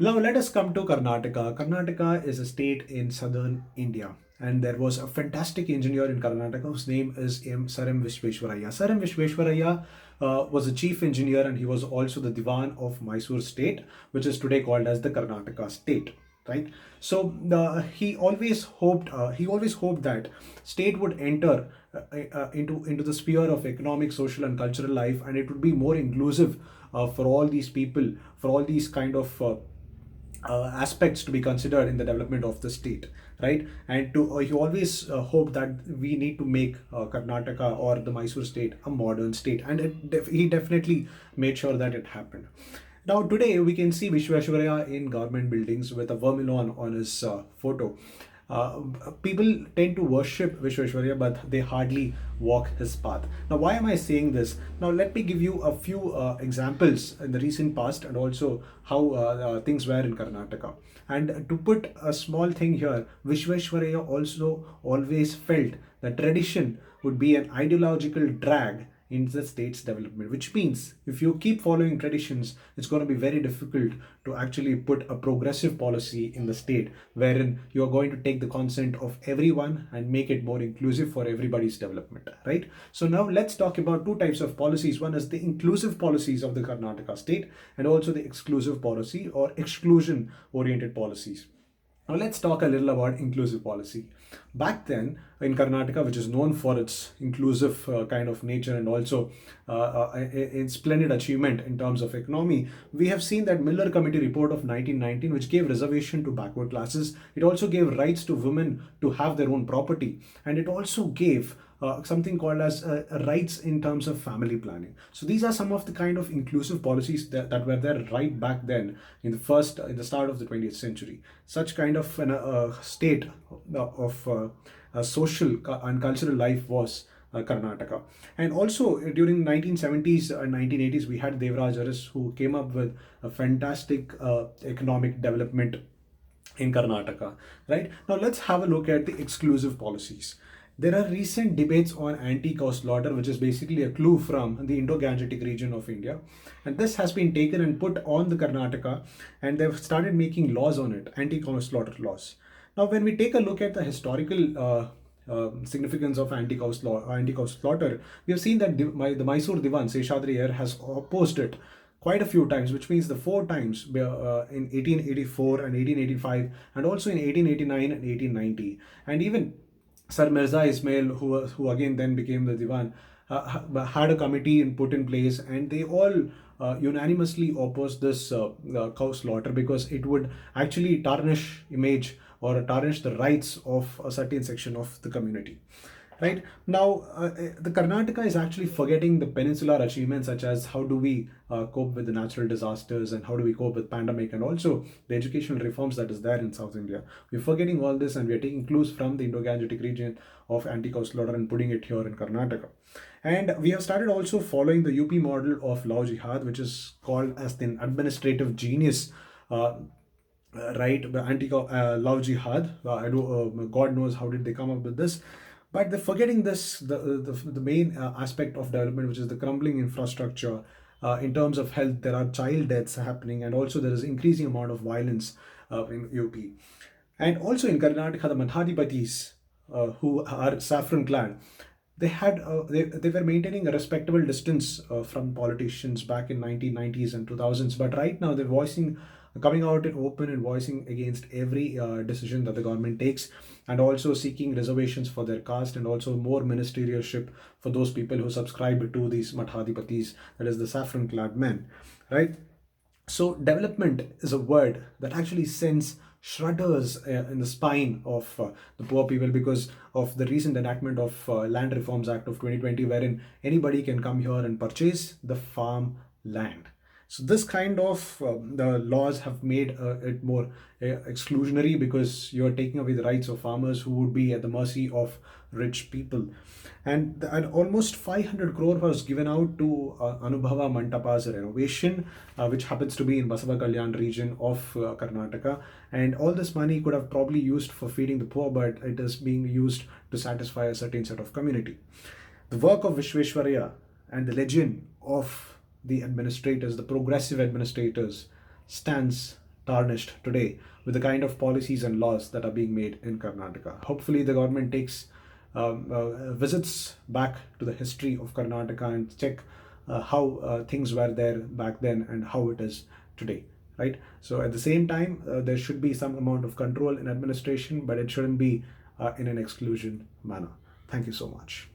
Now let us come to Karnataka. Karnataka is a state in southern India, and there was a fantastic engineer in Karnataka whose name is Sir M. Vishveshwaraya. Sir M. Vishveshwaraya was a chief engineer, and he was also the Diwan of Mysore state, which is today called as the Karnataka state. Right. So he always hoped that state would enter into the sphere of economic, social, and cultural life, and it would be more inclusive for all these people, for all these kind of aspects to be considered in the development of the state, right? And to he always hoped that we need to make Karnataka or the Mysore state a modern state, and he definitely made sure that it happened. Now today we can see Vishweshwaraya in government buildings with a vermilion on his photo. Uh, People tend to worship Vishweshwarya, but they hardly walk his path. Now, why am I saying this? Now, let me give you a few examples in the recent past and also how things were in Karnataka. And to put a small thing here, Vishweshwaraya also always felt that tradition would be an ideological drag in the state's development, which means if you keep following traditions, it's going to be very difficult to actually put a progressive policy in the state wherein you're going to take the consent of everyone and make it more inclusive for everybody's development, right? So now let's talk about two types of policies. One is the inclusive policies of the Karnataka state, and also the exclusive policy or exclusion oriented policies. Now let's talk a little about inclusive policy. Back then in Karnataka, which is known for its inclusive kind of nature and also its splendid achievement in terms of economy, we have seen that Miller Committee report of 1919, which gave reservation to backward classes. It also gave rights to women to have their own property, and it also gave something called as rights in terms of family planning. So these are some of the kind of inclusive policies that were there right back then in the start of the 20th century. Such kind of state of social and cultural life was Karnataka. And also during 1970s and 1980s, we had Devraj Aris who came up with a fantastic economic development in Karnataka. Right now, let's have a look at the exclusive policies. There are recent debates on anti-cow slaughter, which is basically a clue from the Indo-Gangetic region of India. And this has been taken and put on the Karnataka, and they've started making laws on it, anti-cow slaughter laws. Now, when we take a look at the historical significance of anti-cow slaughter, we have seen that the Mysore Diwan, Seshadri Iyer, has opposed it quite a few times, which means the four times in 1884 and 1885, and also in 1889 and 1890. And even Sir Mirza Ismail, who again then became the Diwan, had a committee and put in place, and they all unanimously opposed this cow slaughter because it would actually tarnish image or tarnish the rights of a certain section of the community. Right now, the Karnataka is actually forgetting the peninsular achievements such as how do we cope with the natural disasters and how do we cope with pandemic and also the educational reforms that is there in South India. We're forgetting all this and we're taking clues from the Indo-Gangetic region of anti-cow slaughter and putting it here in Karnataka. And we have started also following the UP model of Law Jihad, which is called as the administrative genius. Right, Law Jihad. I do. God knows how did they come up with this, but they're forgetting this the main aspect of development, which is the crumbling infrastructure. In terms of health, there are child deaths happening, and also there is increasing amount of violence in UP. And also in Karnataka, the Madhadipatis, who are saffron clad, they were maintaining a respectable distance from politicians back in 1990s and 2000s, but right now they're voicing coming out in open and voicing against every decision that the government takes, and also seeking reservations for their caste and also more ministerialship for those people who subscribe to these Madhadipatis, that is the saffron clad men, right? So, development is a word that actually sends shudders in the spine of the poor people because of the recent enactment of Land Reforms Act of 2020, wherein anybody can come here and purchase the farm land. So this kind of the laws have made it more exclusionary because you're taking away the rights of farmers who would be at the mercy of rich people. And almost 500 crore was given out to Anubhava Mantapa's renovation, which happens to be in Basava Kalyan region of Karnataka. And all this money could have probably used for feeding the poor, but it is being used to satisfy a certain set of community. The work of Vishweshwaraya and the legend of the administrators, the progressive administrators, stands tarnished today with the kind of policies and laws that are being made in Karnataka. Hopefully, the government takes visits back to the history of Karnataka and check how things were there back then and how it is today. Right. So at the same time, there should be some amount of control in administration, but it shouldn't be in an exclusion manner. Thank you so much.